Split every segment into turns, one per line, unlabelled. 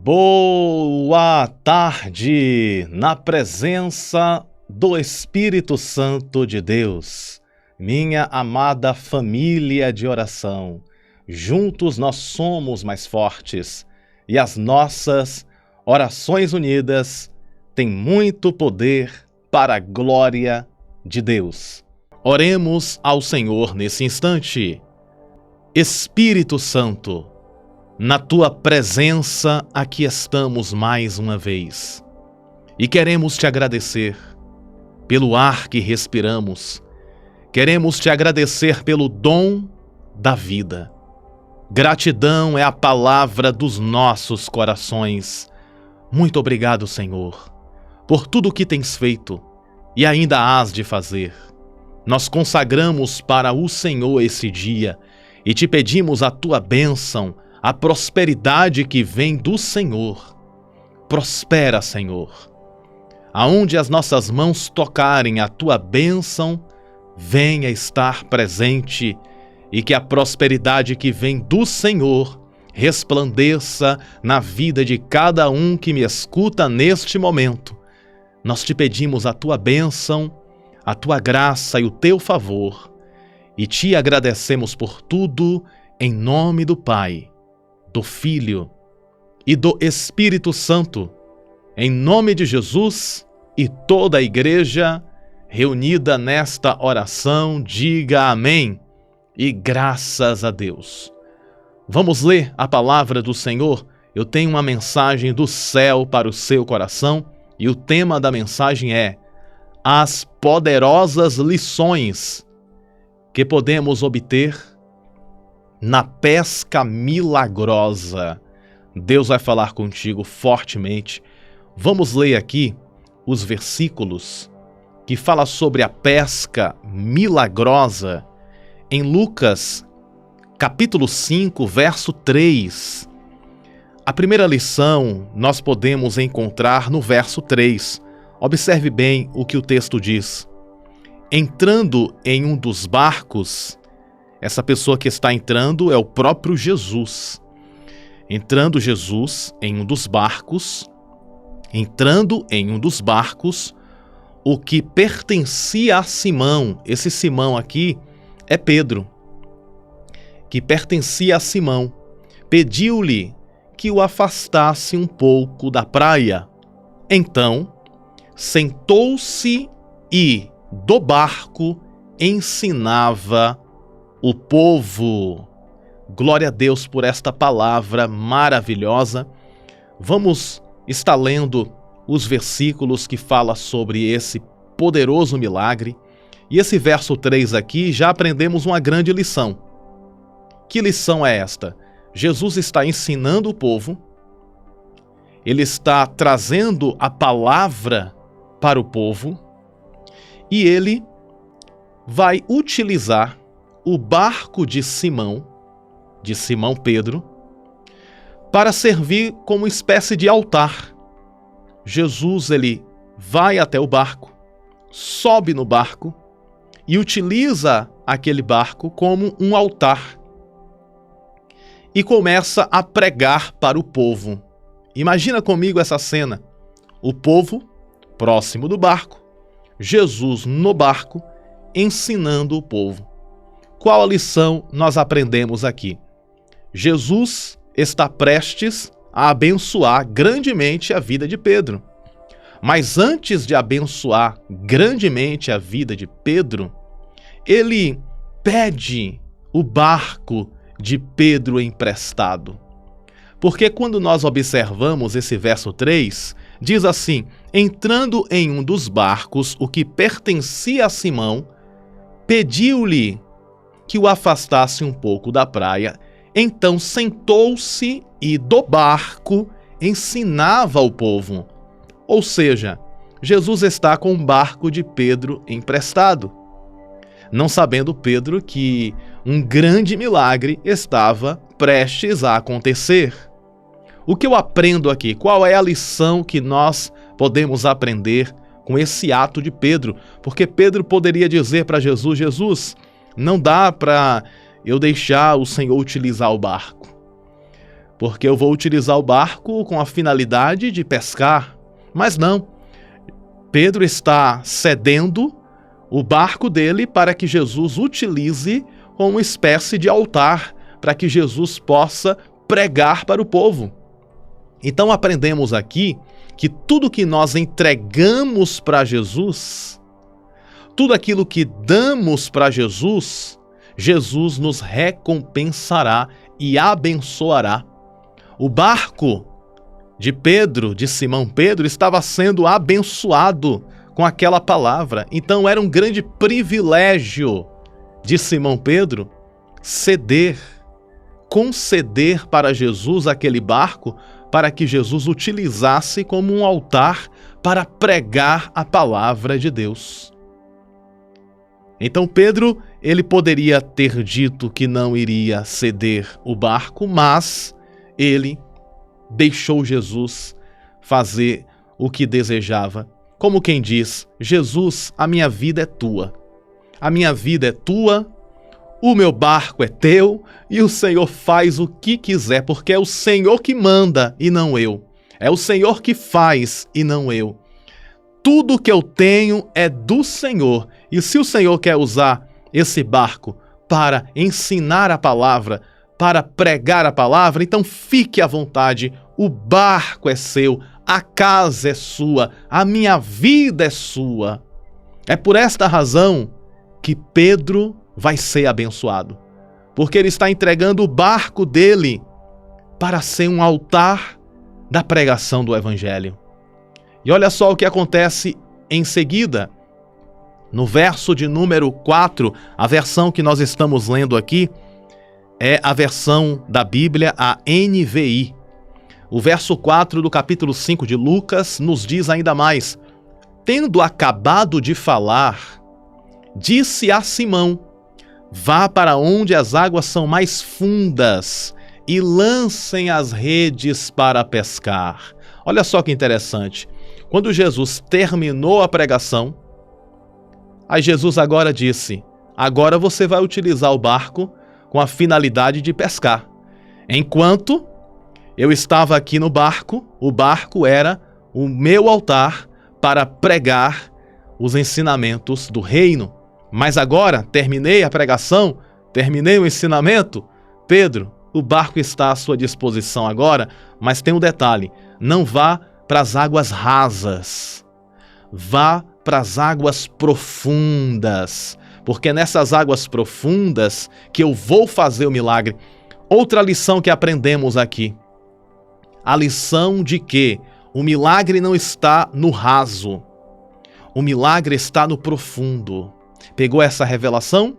Boa tarde, na presença do Espírito Santo de Deus, minha amada família de oração. Juntos nós somos mais fortes e as nossas orações unidas têm muito poder para a glória de Deus. Oremos ao Senhor nesse instante. Espírito Santo, na Tua presença aqui estamos mais uma vez e queremos Te agradecer pelo ar que respiramos, queremos Te agradecer pelo dom da vida. Gratidão é a palavra dos nossos corações. Muito obrigado, Senhor, por tudo o que tens feito e ainda hás de fazer. Nós consagramos para o Senhor esse dia e Te pedimos a Tua bênção, a prosperidade que vem do Senhor. Prospera, Senhor. Aonde as nossas mãos tocarem a Tua bênção, venha estar presente e que a prosperidade que vem do Senhor resplandeça na vida de cada um que me escuta neste momento. Nós Te pedimos a Tua bênção, a Tua graça e o Teu favor e Te agradecemos por tudo em nome do Pai, do Filho e do Espírito Santo, em nome de Jesus. E toda a igreja reunida nesta oração diga amém e graças a Deus. Vamos ler a palavra do Senhor. Eu tenho uma mensagem do céu para o seu coração e o tema da mensagem é as poderosas lições que podemos obter na pesca milagrosa. Deus vai falar contigo fortemente. Vamos ler aqui os versículos que falam sobre a pesca milagrosa em Lucas, capítulo 5, verso 3. A primeira lição nós podemos encontrar no verso 3. Observe bem o que o texto diz. Entrando em um dos barcos, essa pessoa que está entrando é o próprio Jesus. Entrando Jesus em um dos barcos, o que pertencia a Simão, esse Simão aqui é Pedro, que pertencia a Simão, pediu-lhe que o afastasse um pouco da praia. Então, sentou-se e do barco ensinava o povo. Glória a Deus por esta palavra maravilhosa. Vamos estar lendo os versículos que falam sobre esse poderoso milagre. E esse verso 3 aqui já aprendemos uma grande lição. Que lição é esta? Jesus está ensinando o povo, ele está trazendo a palavra para o povo e ele vai utilizar o barco de Simão Pedro, para servir como espécie de altar. Jesus ele vai até o barco, sobe no barco e utiliza aquele barco como um altar e começa a pregar para o povo. Imagina comigo essa cena, o povo próximo do barco, Jesus no barco ensinando o povo. Qual a lição nós aprendemos aqui? Jesus está prestes a abençoar grandemente a vida de Pedro. Mas antes de abençoar grandemente a vida de Pedro, ele pede o barco de Pedro emprestado. Porque quando nós observamos esse verso 3, diz assim: entrando em um dos barcos, o que pertencia a Simão, pediu-lhe que o afastasse um pouco da praia. Então sentou-se e do barco ensinava o povo. Ou seja, Jesus está com o barco de Pedro emprestado, não sabendo Pedro que um grande milagre estava prestes a acontecer. O que eu aprendo aqui? Qual é a lição que nós podemos aprender com esse ato de Pedro? Porque Pedro poderia dizer para Jesus: Jesus, não dá para eu deixar o Senhor utilizar o barco. porque eu vou utilizar o barco com a finalidade de pescar. Mas não, Pedro está cedendo o barco dele para que Jesus utilize como uma espécie de altar, para que Jesus possa pregar para o povo. Então aprendemos aqui que tudo que nós entregamos para Jesus, tudo aquilo que damos para Jesus, Jesus nos recompensará e abençoará. O barco de Pedro, de Simão Pedro, estava sendo abençoado com aquela palavra. Então era um grande privilégio de Simão Pedro conceder para Jesus aquele barco, para que Jesus utilizasse como um altar para pregar a palavra de Deus. Então Pedro, ele poderia ter dito que não iria ceder o barco, mas ele deixou Jesus fazer o que desejava. Como quem diz: Jesus, a minha vida é tua. A minha vida é tua, o meu barco é teu e o Senhor faz o que quiser, porque é o Senhor que manda e não eu. É o Senhor que faz e não eu. Tudo que eu tenho é do Senhor. E se o Senhor quer usar esse barco para ensinar a palavra, para pregar a palavra, então fique à vontade. O barco é seu, a casa é sua, a minha vida é sua. É por esta razão que Pedro vai ser abençoado, porque ele está entregando o barco dele para ser um altar da pregação do Evangelho. E olha só o que acontece em seguida. No verso de número 4, a versão que nós estamos lendo aqui é a versão da Bíblia, a NVI. O verso 4 do capítulo 5 de Lucas nos diz ainda mais: tendo acabado de falar, disse a Simão: vá para onde as águas são mais fundas e lancem as redes para pescar. Olha só que interessante. Quando Jesus terminou a pregação, aí Jesus agora disse: agora você vai utilizar o barco com a finalidade de pescar. Enquanto eu estava aqui no barco, o barco era o meu altar para pregar os ensinamentos do reino. Mas agora, terminei a pregação, terminei o ensinamento, Pedro, o barco está à sua disposição agora, mas tem um detalhe: não vá para as águas rasas, vá para as águas profundas, porque é nessas águas profundas que eu vou fazer o milagre. Outra lição que aprendemos aqui, a lição de que o milagre não está no raso, o milagre está no profundo. Pegou essa revelação?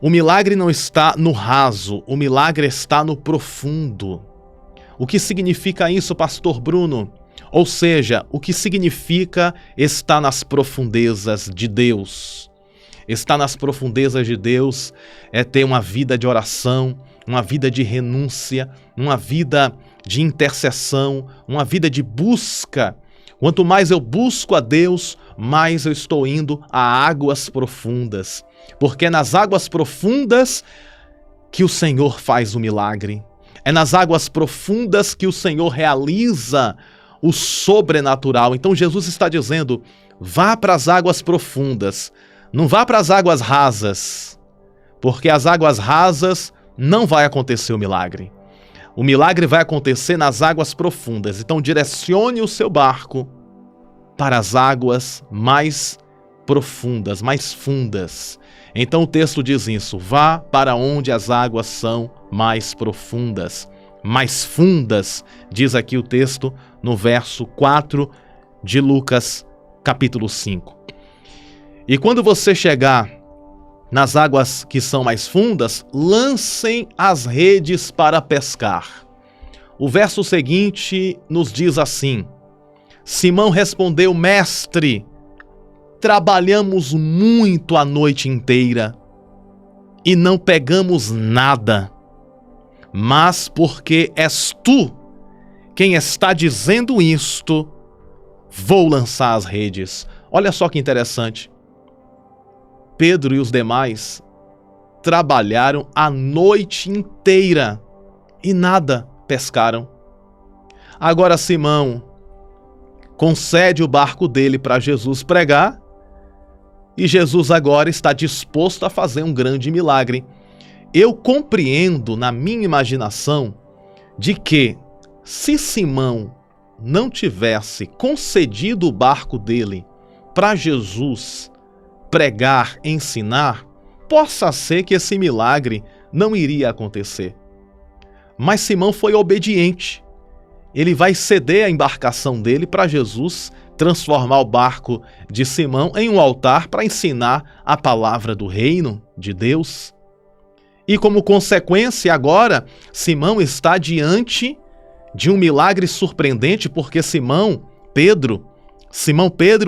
O milagre não está no raso, o milagre está no profundo. O que significa isso, pastor Bruno? Ou seja, o que significa estar nas profundezas de Deus? Estar nas profundezas de Deus é ter uma vida de oração, uma vida de renúncia, uma vida de intercessão, uma vida de busca. Quanto mais eu busco a Deus, mais eu estou indo a águas profundas. Porque é nas águas profundas que o Senhor faz o milagre. É nas águas profundas que o Senhor realiza o sobrenatural. Então Jesus está dizendo: vá para as águas profundas, não vá para as águas rasas, porque as águas rasas não vai acontecer o milagre. O milagre vai acontecer nas águas profundas. Então direcione o seu barco para as águas mais profundas, mais fundas. Então o texto diz isso: vá para onde as águas são mais profundas. Mais fundas, diz aqui o texto no verso 4 de Lucas, capítulo 5. E quando você chegar nas águas que são mais fundas, lancem as redes para pescar. O verso seguinte nos diz assim: Simão respondeu: mestre, trabalhamos muito a noite inteira e não pegamos nada. Mas porque és tu quem está dizendo isto, vou lançar as redes. Olha só que interessante. Pedro e os demais trabalharam a noite inteira e nada pescaram. Agora Simão concede o barco dele para Jesus pregar, e Jesus agora está disposto a fazer um grande milagre. Eu compreendo na minha imaginação de que, se Simão não tivesse concedido o barco dele para Jesus pregar, ensinar, possa ser que esse milagre não iria acontecer. Mas Simão foi obediente. Ele vai ceder a embarcação dele para Jesus transformar o barco de Simão em um altar para ensinar a palavra do reino de Deus. E como consequência, agora, Simão está diante de um milagre surpreendente, porque Simão Pedro,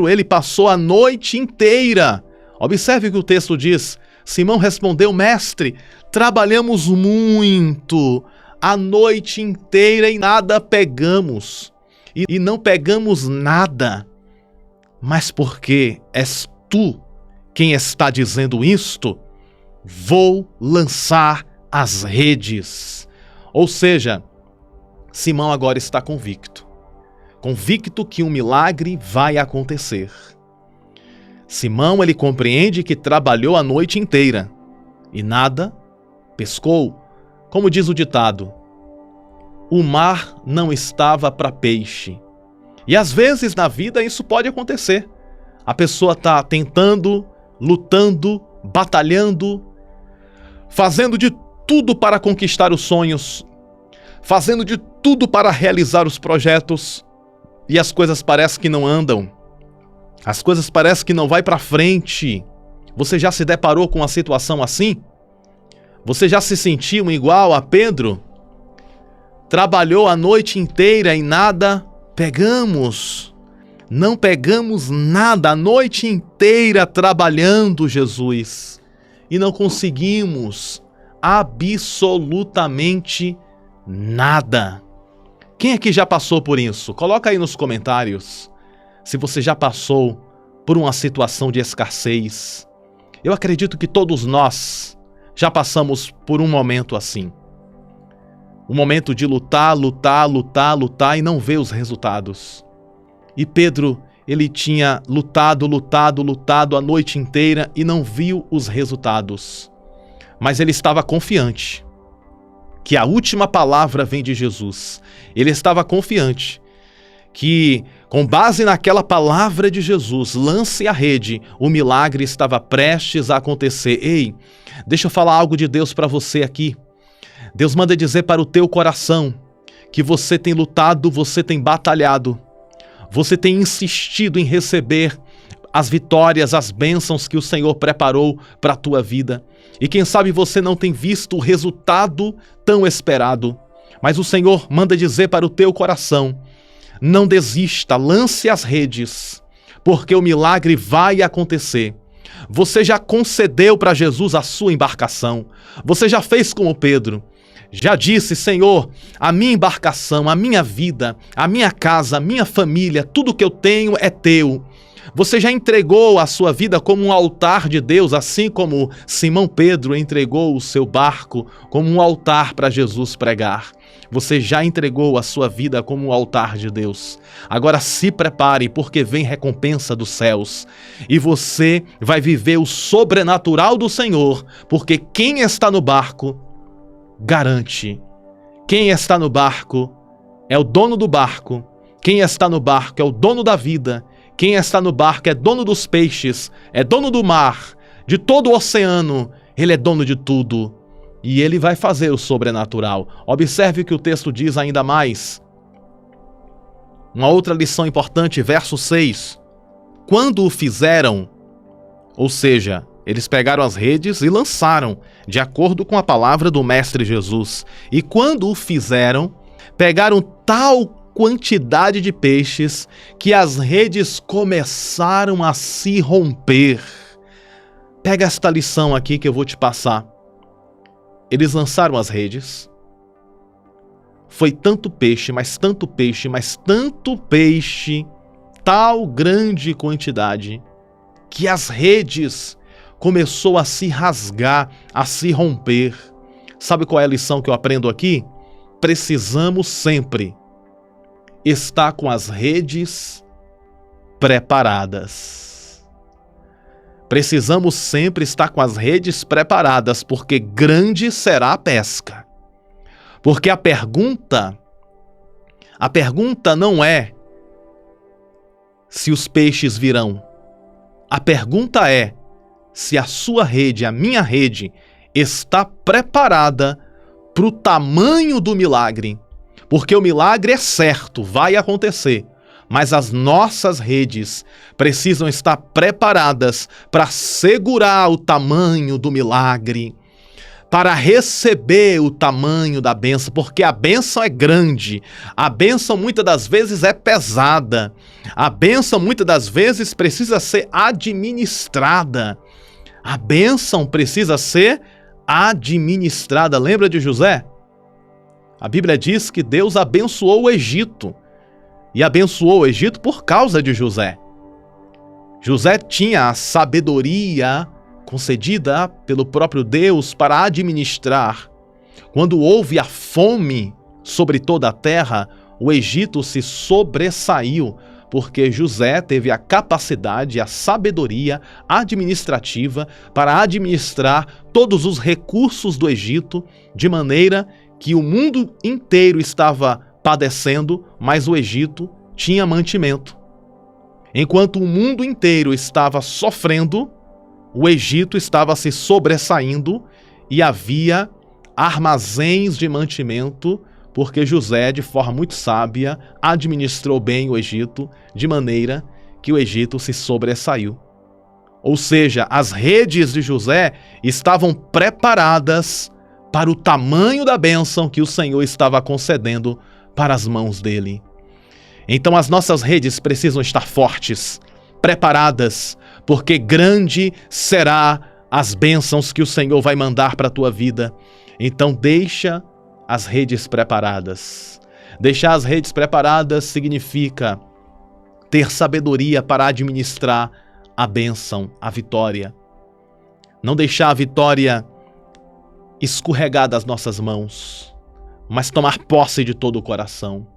ele passou a noite inteira. Observe o que o texto diz. Simão respondeu: mestre, trabalhamos muito a noite inteira e nada pegamos. E não pegamos nada. Mas porque és tu quem está dizendo isto, vou lançar as redes. Ou seja, Simão agora está convicto que um milagre vai acontecer. Simão, ele compreende que trabalhou a noite inteira e nada pescou. Como diz o ditado, o mar não estava para peixe. E às vezes na vida isso pode acontecer. A pessoa está tentando, lutando, batalhando, fazendo de tudo para conquistar os sonhos, fazendo de tudo para realizar os projetos, e as coisas parecem que não andam. As coisas parecem que não vai para frente. Você já se deparou com uma situação assim? Você já se sentiu igual a Pedro? Trabalhou a noite inteira e nada pegamos. Não pegamos nada a noite inteira trabalhando, Jesus. E não conseguimos absolutamente nada. Quem aqui já passou por isso? Coloca aí nos comentários se você já passou por uma situação de escassez. Eu acredito que todos nós já passamos por um momento assim. Um momento de lutar e não ver os resultados. E Pedro, ele tinha lutado a noite inteira e não viu os resultados. Mas ele estava confiante que a última palavra vem de Jesus. Ele estava confiante que, com base naquela palavra de Jesus, lance a rede, o milagre estava prestes a acontecer. Ei, deixa eu falar algo de Deus para você aqui. Deus manda dizer para o teu coração que você tem lutado, você tem batalhado, você tem insistido em receber as vitórias, as bênçãos que o Senhor preparou para a tua vida. E quem sabe você não tem visto o resultado tão esperado. Mas o Senhor manda dizer para o teu coração: não desista, lance as redes, porque o milagre vai acontecer. Você já concedeu para Jesus a sua embarcação. Você já fez como Pedro. Já disse: Senhor, a minha embarcação, a minha vida, a minha casa, a minha família, tudo que eu tenho é teu. Você já entregou a sua vida como um altar de Deus, assim como Simão Pedro entregou o seu barco como um altar para Jesus pregar. Você já entregou a sua vida como um altar de Deus. Agora se prepare, porque vem recompensa dos céus. E você vai viver o sobrenatural do Senhor, porque quem está no barco garante. Quem está no barco é o dono do barco. Quem está no barco é o dono da vida. Quem está no barco é dono dos peixes, é dono do mar, de todo o oceano. Ele é dono de tudo. E ele vai fazer o sobrenatural. Observe o que o texto diz ainda mais. Uma outra lição importante, verso 6. Quando o fizeram, ou seja, eles pegaram as redes e lançaram, de acordo com a palavra do Mestre Jesus. E quando o fizeram, pegaram tal quantidade de peixes que as redes começaram a se romper. Pega esta lição aqui que eu vou te passar. Eles lançaram as redes. Foi tanto peixe, mas tanto peixe, mas tanto peixe, tal grande quantidade, que as redes começou a se rasgar, a se romper. Sabe qual é a lição que eu aprendo aqui? precisamos sempre estar com as redes preparadas. Precisamos sempre estar com as redes preparadas, porque grande será a pesca. Porque a pergunta não é se os peixes virão. A pergunta é se a sua rede, a minha rede, está preparada para o tamanho do milagre. Porque o milagre é certo, vai acontecer. Mas as nossas redes precisam estar preparadas para segurar o tamanho do milagre, para receber o tamanho da bênção, porque a bênção é grande, a bênção muitas das vezes é pesada, a bênção muitas das vezes precisa ser administrada, a bênção precisa ser administrada. Lembra de José? A Bíblia diz que Deus abençoou o Egito, e abençoou o Egito por causa de José. José tinha a sabedoria concedida pelo próprio Deus para administrar. Quando houve a fome sobre toda a terra, o Egito se sobressaiu, porque José teve a capacidade, a sabedoria administrativa para administrar todos os recursos do Egito, de maneira que o mundo inteiro estava padecendo, mas o Egito tinha mantimento. Enquanto o mundo inteiro estava sofrendo, o Egito estava se sobressaindo e havia armazéns de mantimento, porque José, de forma muito sábia, administrou bem o Egito, de maneira que o Egito se sobressaiu. Ou seja, as redes de José estavam preparadas para o tamanho da bênção que o Senhor estava concedendo para as mãos dele. Então as nossas redes precisam estar fortes, preparadas, porque grande será as bênçãos que o Senhor vai mandar para a tua vida. Então deixa as redes preparadas. Deixar as redes preparadas significa ter sabedoria para administrar a bênção, a vitória. Não deixar a vitória escorregar das nossas mãos, mas tomar posse de todo o coração.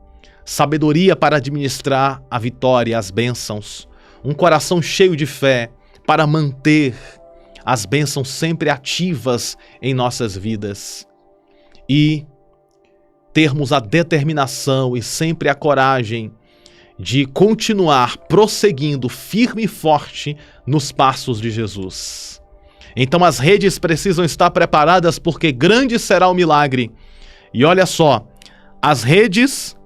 Sabedoria para administrar a vitória, as bênçãos. Um coração cheio de fé para manter as bênçãos sempre ativas em nossas vidas. E termos a determinação e sempre a coragem de continuar prosseguindo firme e forte nos passos de Jesus. Então as redes precisam estar preparadas, porque grande será o milagre. E olha só, as redes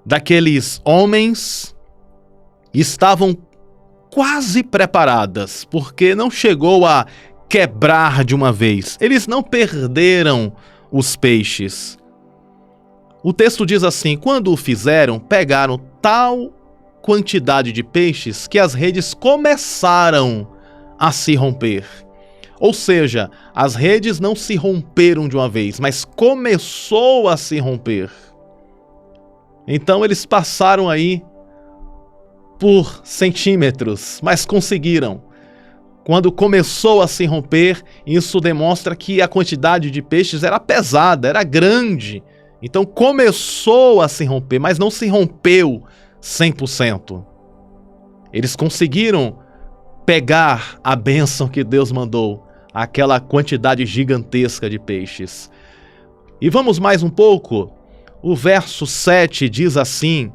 daqueles homens estavam quase preparadas, porque não chegou a quebrar de uma vez. Eles não perderam os peixes. O texto diz assim: quando o fizeram, pegaram tal quantidade de peixes que as redes começaram a se romper. Ou seja, as redes não se romperam de uma vez, mas começou a se romper. Então eles passaram aí por centímetros, mas conseguiram. Quando começou a se romper, isso demonstra que a quantidade de peixes era pesada, era grande. Então começou a se romper, mas não se rompeu 100%. Eles conseguiram pegar a bênção que Deus mandou, aquela quantidade gigantesca de peixes. E vamos mais um pouco. O verso 7 diz assim: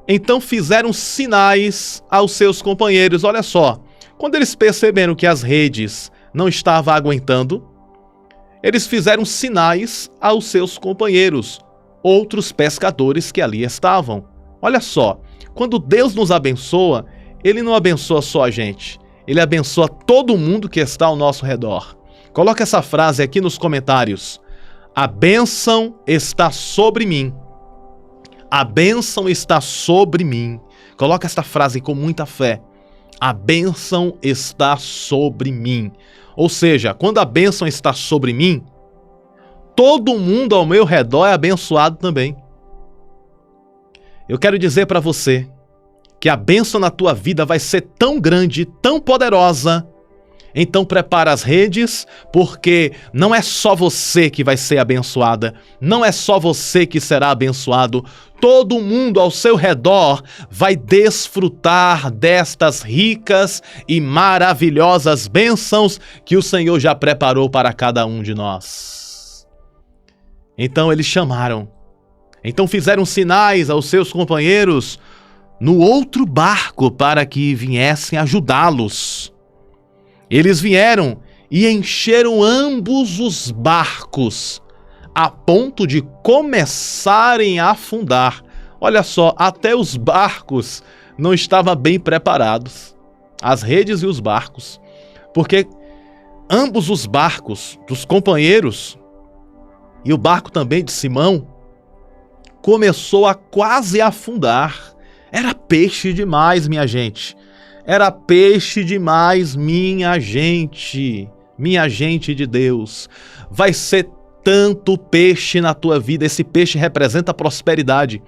então fizeram sinais aos seus companheiros. Olha só, quando eles perceberam que as redes não estavam aguentando, eles fizeram sinais aos seus companheiros, outros pescadores que ali estavam. Olha só, quando Deus nos abençoa, Ele não abençoa só a gente, Ele abençoa todo mundo que está ao nosso redor. Coloca essa frase aqui nos comentários: a bênção está sobre mim. A bênção está sobre mim. Coloca esta frase com muita fé. A bênção está sobre mim. Ou seja, quando a bênção está sobre mim, todo mundo ao meu redor é abençoado também. Eu quero dizer para você que a bênção na tua vida vai ser tão grande, tão poderosa, Então prepara as redes, porque não é só você que vai ser abençoada, não é só você que será abençoado, todo mundo ao seu redor vai desfrutar destas ricas e maravilhosas bênçãos que o Senhor já preparou para cada um de nós. Então eles chamaram, então fizeram sinais aos seus companheiros no outro barco para que viessem ajudá-los. Eles vieram e encheram ambos os barcos, a ponto de começarem a afundar. Olha só, até os barcos não estavam bem preparados, as redes e os barcos, porque ambos os barcos dos companheiros e o barco também de Simão começou a quase afundar. Era peixe demais, minha gente. Era peixe demais, minha gente de Deus. Vai ser tanto peixe na tua vida. Esse peixe representa a prosperidade.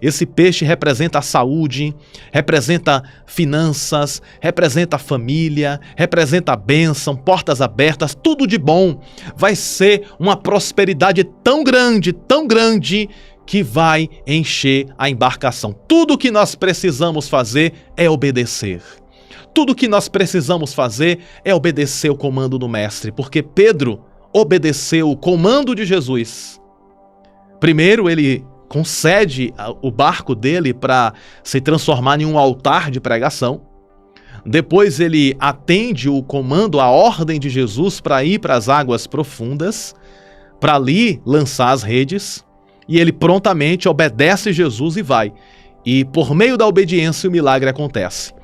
Esse peixe representa a saúde, representa finanças, representa a família, representa a bênção, portas abertas, tudo de bom. Vai ser uma prosperidade tão grande, que vai encher a embarcação. Tudo que nós precisamos fazer é obedecer. Tudo que nós precisamos fazer é obedecer o comando do Mestre, porque Pedro obedeceu o comando de Jesus. Primeiro, ele concede o barco dele para se transformar em um altar de pregação. Depois, ele atende o comando, a ordem de Jesus para ir para as águas profundas, para ali lançar as redes. E ele prontamente obedece Jesus e vai. E por meio da obediência o milagre acontece.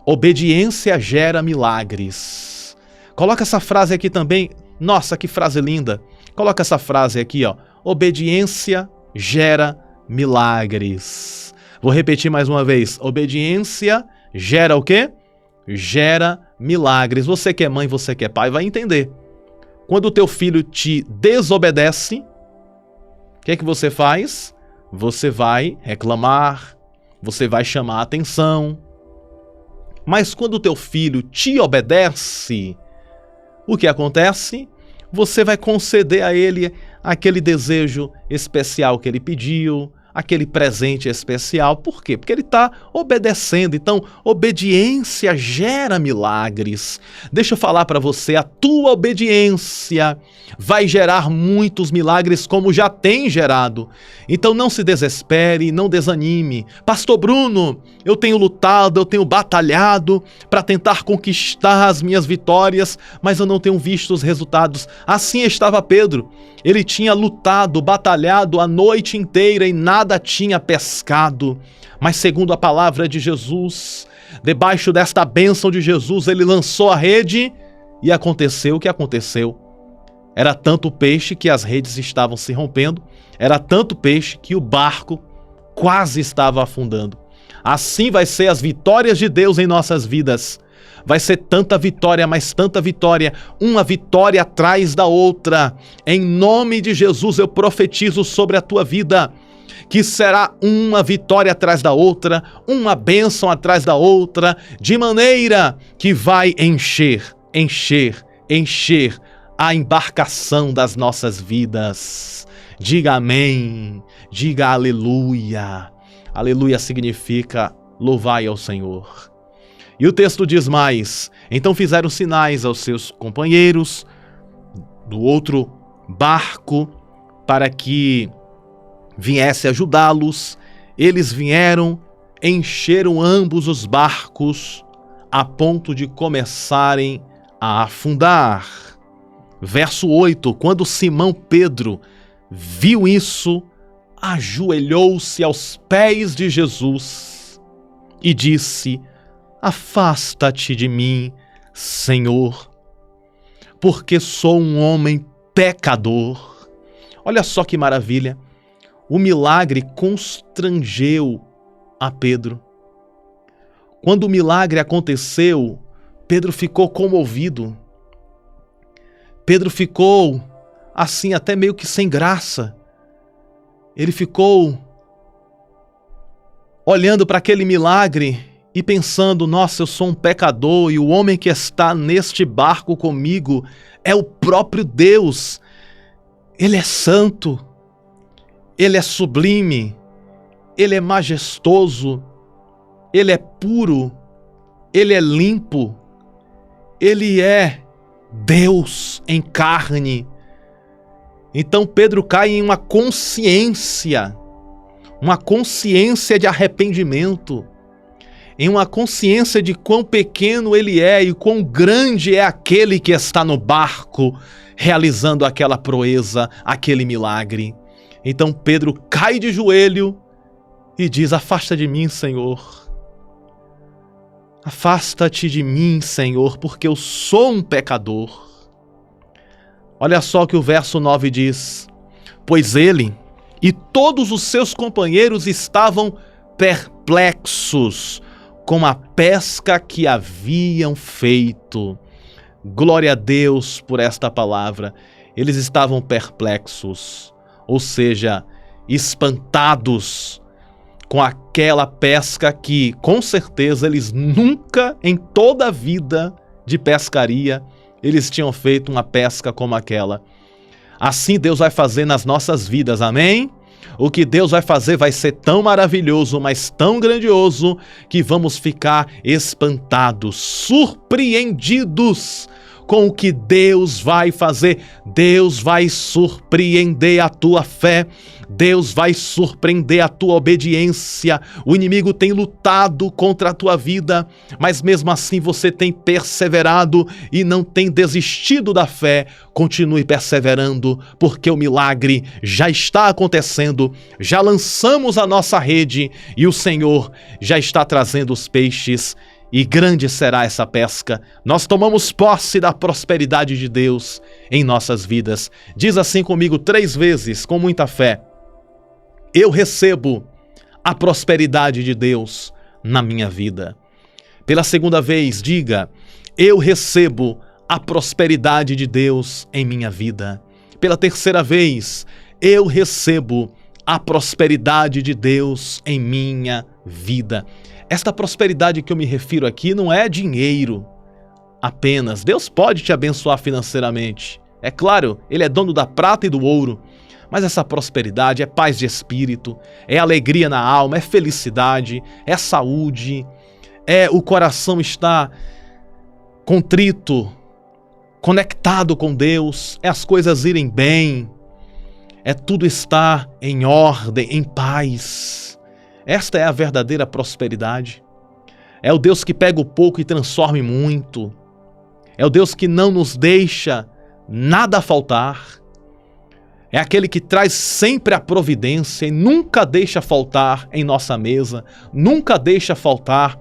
Obediência gera milagres. Coloca essa frase aqui também. Nossa, que frase linda. Coloca essa frase aqui, ó. Obediência gera milagres. Vou repetir mais uma vez. Obediência gera o quê? Gera milagres. Você que é mãe, você que é pai, vai entender. Quando o teu filho te desobedece, o que é que você faz? Você vai reclamar, você vai chamar a atenção. Mas quando o teu filho te obedece, o que acontece? Você vai conceder a ele aquele desejo especial que ele pediu, aquele presente especial. Por quê? Porque ele está obedecendo. Então, obediência gera milagres. Deixa eu falar para você, a tua obediência vai gerar muitos milagres, como já tem gerado. Então não se desespere, não desanime. Pastor Bruno, eu tenho lutado, eu tenho batalhado para tentar conquistar as minhas vitórias, mas eu não tenho visto os resultados. Assim estava Pedro. Ele tinha lutado, batalhado a noite inteira e nada tinha pescado. Mas segundo a palavra de Jesus, debaixo desta bênção de Jesus, ele lançou a rede e aconteceu o que aconteceu. Era tanto peixe que as redes estavam se rompendo, era tanto peixe que o barco quase estava afundando. Assim vai ser as vitórias de Deus em nossas vidas. Vai ser tanta vitória, mas tanta vitória, uma vitória atrás da outra. Em nome de Jesus eu profetizo sobre a tua vida, que será uma vitória atrás da outra, uma bênção atrás da outra, de maneira que vai encher a embarcação das nossas vidas. Diga amém, diga aleluia. Aleluia significa louvai ao Senhor. E o texto diz mais: então fizeram sinais aos seus companheiros do outro barco para que viesse ajudá-los. Eles vieram, encheram ambos os barcos a ponto de começarem a afundar. Verso 8, quando Simão Pedro viu isso, ajoelhou-se aos pés de Jesus e disse: afasta-te de mim, Senhor, porque sou um homem pecador. Olha só que maravilha. O milagre constrangeu a Pedro. Quando o milagre aconteceu, Pedro ficou comovido. Pedro ficou assim até meio que sem graça. Ele ficou olhando para aquele milagre e pensando, nossa, eu sou um pecador e o homem que está neste barco comigo é o próprio Deus. Ele é santo, ele é sublime, ele é majestoso, ele é puro, ele é limpo, ele é Deus em carne. Então Pedro cai em uma consciência de arrependimento, em uma consciência de quão pequeno ele é e quão grande é aquele que está no barco realizando aquela proeza, aquele milagre. Então Pedro cai de joelho e diz: afasta de mim, Senhor. Afasta-te de mim, Senhor, porque eu sou um pecador. Olha só o que o verso 9 diz: pois ele e todos os seus companheiros estavam perplexos com a pesca que haviam feito. Glória a Deus por esta palavra. Eles estavam perplexos, ou seja, espantados com aquela pesca que, com certeza, eles nunca em toda a vida de pescaria, eles tinham feito uma pesca como aquela. Assim Deus vai fazer nas nossas vidas, amém? O que Deus vai fazer vai ser tão maravilhoso, mas tão grandioso, que vamos ficar espantados, surpreendidos com o que Deus vai fazer. Deus vai surpreender a tua fé, Deus vai surpreender a tua obediência. O inimigo tem lutado contra a tua vida, mas mesmo assim você tem perseverado e não tem desistido da fé. Continue perseverando, porque o milagre já está acontecendo. Já lançamos a nossa rede e o Senhor já está trazendo os peixes. E grande será essa pesca. Nós tomamos posse da prosperidade de Deus em nossas vidas. Diz assim comigo 3 vezes, com muita fé: eu recebo a prosperidade de Deus na minha vida. Pela segunda vez, diga: eu recebo a prosperidade de Deus em minha vida. Pela terceira vez, eu recebo a prosperidade de Deus em minha vida. Esta prosperidade que eu me refiro aqui não é dinheiro apenas. Deus pode te abençoar financeiramente. É claro, Ele é dono da prata e do ouro. Mas essa prosperidade é paz de espírito, é alegria na alma, é felicidade, é saúde, é o coração estar contrito, conectado com Deus, é as coisas irem bem, é tudo estar em ordem, em paz. Esta é a verdadeira prosperidade. É o Deus que pega o pouco e transforma em muito. É o Deus que não nos deixa nada faltar. É aquele que traz sempre a providência e nunca deixa faltar em nossa mesa, nunca deixa faltar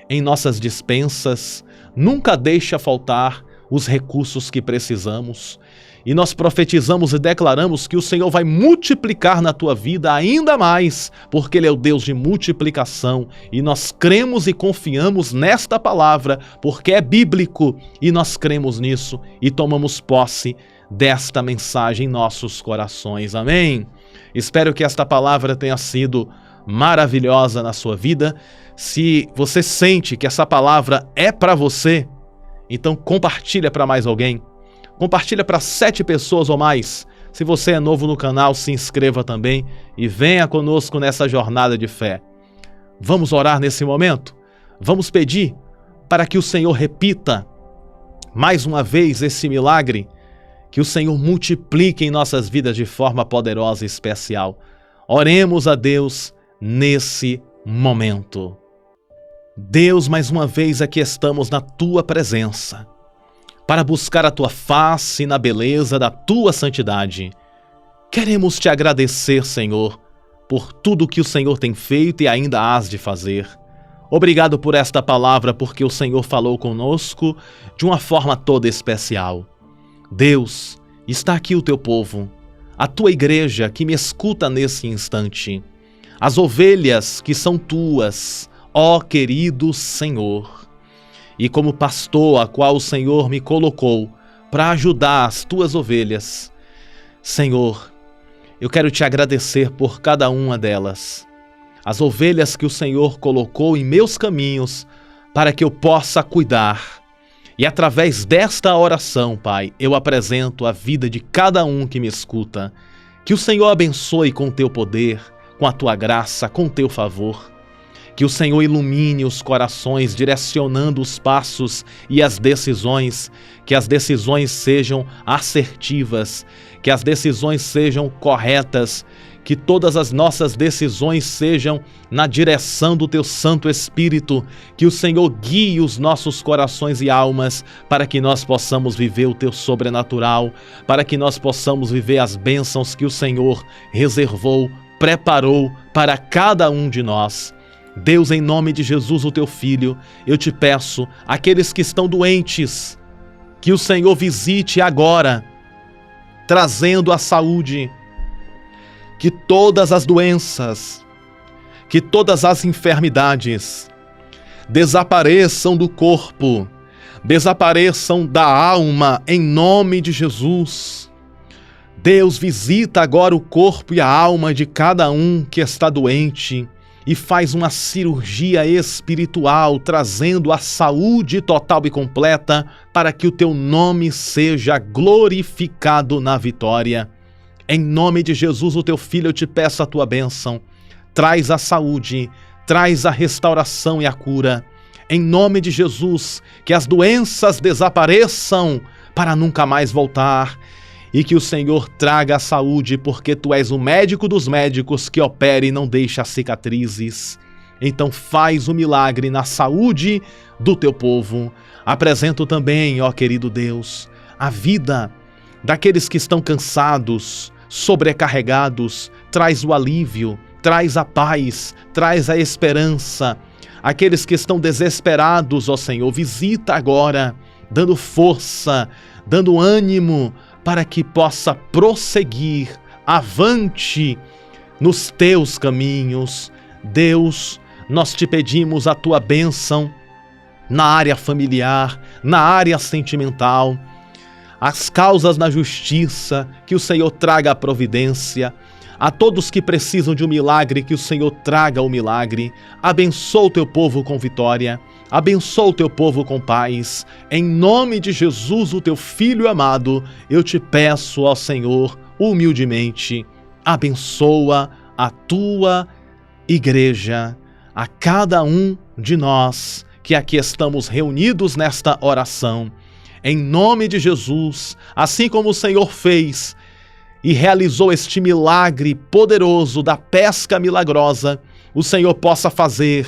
em nossas despensas, nunca deixa faltar os recursos que precisamos. E nós profetizamos e declaramos que o Senhor vai multiplicar na tua vida ainda mais, porque Ele é o Deus de multiplicação. E nós cremos e confiamos nesta palavra, porque é bíblico, e nós cremos nisso e tomamos posse desta mensagem em nossos corações. Amém? Espero que esta palavra tenha sido maravilhosa na sua vida. Se você sente que essa palavra é para você, então compartilha para mais alguém. Compartilha para 7 pessoas ou mais. Se você é novo no canal, se inscreva também e venha conosco nessa jornada de fé. Vamos orar nesse momento? Vamos pedir para que o Senhor repita mais uma vez esse milagre, que o Senhor multiplique em nossas vidas de forma poderosa e especial. Oremos a Deus nesse momento. Deus, mais uma vez aqui estamos na Tua presença, para buscar a Tua face na beleza da Tua santidade. Queremos Te agradecer, Senhor, por tudo que o Senhor tem feito e ainda hás de fazer. Obrigado por esta palavra, porque o Senhor falou conosco de uma forma toda especial. Deus, está aqui o Teu povo, a Tua igreja que me escuta nesse instante, as ovelhas que são Tuas, ó querido Senhor. E como pastor a qual o Senhor me colocou para ajudar as Tuas ovelhas, Senhor, eu quero Te agradecer por cada uma delas. as ovelhas que o Senhor colocou em meus caminhos para que eu possa cuidar. E através desta oração, Pai, eu apresento a vida de cada um que me escuta. Que o Senhor abençoe com o teu poder, com a tua graça, com o teu favor. Que o Senhor ilumine os corações, direcionando os passos e as decisões, que as decisões sejam assertivas, que as decisões sejam corretas, que todas as nossas decisões sejam na direção do Teu Santo Espírito, que o Senhor guie os nossos corações e almas para que nós possamos viver o Teu sobrenatural, para que nós possamos viver as bênçãos que o Senhor reservou, preparou para cada um de nós. Deus, em nome de Jesus, o Teu Filho, eu te peço, aqueles que estão doentes, que o Senhor visite agora, trazendo a saúde, que todas as doenças, que todas as enfermidades desapareçam do corpo, desapareçam da alma, em nome de Jesus. Deus, visita agora o corpo e a alma de cada um que está doente e faz uma cirurgia espiritual, trazendo a saúde total e completa para que o teu nome seja glorificado na vitória. Em nome de Jesus, o teu Filho, eu te peço a tua bênção. Traz a saúde, traz a restauração e a cura. Em nome de Jesus, que as doenças desapareçam para nunca mais voltar. E que o Senhor traga a saúde, porque tu és o médico dos médicos que opera e não deixa cicatrizes. Então faz o milagre na saúde do teu povo. Apresento também, ó querido Deus, a vida daqueles que estão cansados, sobrecarregados. Traz o alívio, traz a paz, traz a esperança. Aqueles que estão desesperados, ó Senhor, visita agora, dando força, dando ânimo, para que possa prosseguir avante nos teus caminhos. Deus, nós te pedimos a tua bênção na área familiar, na área sentimental, as causas na justiça, que o Senhor traga a providência. A todos que precisam de um milagre, que o Senhor traga o milagre. Abençoa o teu povo com vitória. Abençoa o teu povo com paz. Em nome de Jesus, o teu Filho amado, eu te peço, ó Senhor, humildemente, abençoa a tua igreja, a cada um de nós que aqui estamos reunidos nesta oração. Em nome de Jesus, assim como o Senhor fez e realizou este milagre poderoso da pesca milagrosa, o Senhor possa fazer.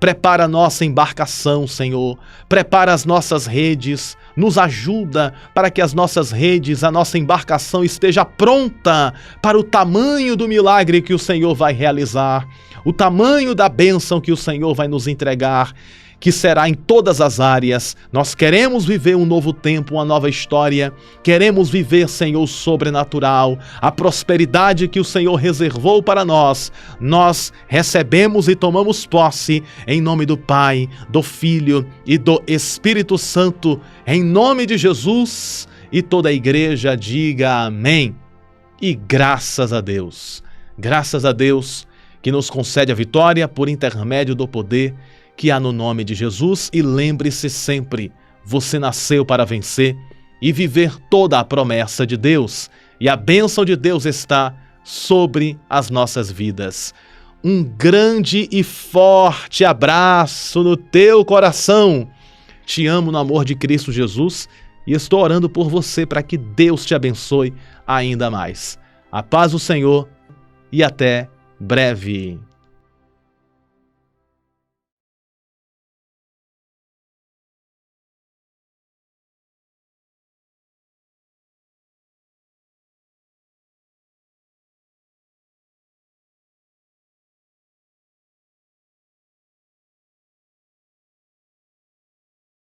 Prepara a nossa embarcação, Senhor. Prepara as nossas redes. Nos ajuda para que as nossas redes, a nossa embarcação esteja pronta para o tamanho do milagre que o Senhor vai realizar, o tamanho da bênção que o Senhor vai nos entregar, que será em todas as áreas. Nós queremos viver um novo tempo, uma nova história. Queremos viver, Senhor, o sobrenatural, a prosperidade que o Senhor reservou para nós. Nós recebemos e tomamos posse em nome do Pai, do Filho e do Espírito Santo, em nome de Jesus. E toda a igreja diga amém. E graças a Deus que nos concede a vitória por intermédio do poder que há no nome de Jesus. E lembre-se sempre, você nasceu para vencer e viver toda a promessa de Deus, e a bênção de Deus está sobre as nossas vidas. Um grande e forte abraço no teu coração. Te amo no amor de Cristo Jesus e estou orando por você para que Deus te abençoe ainda mais. A paz do Senhor e até breve.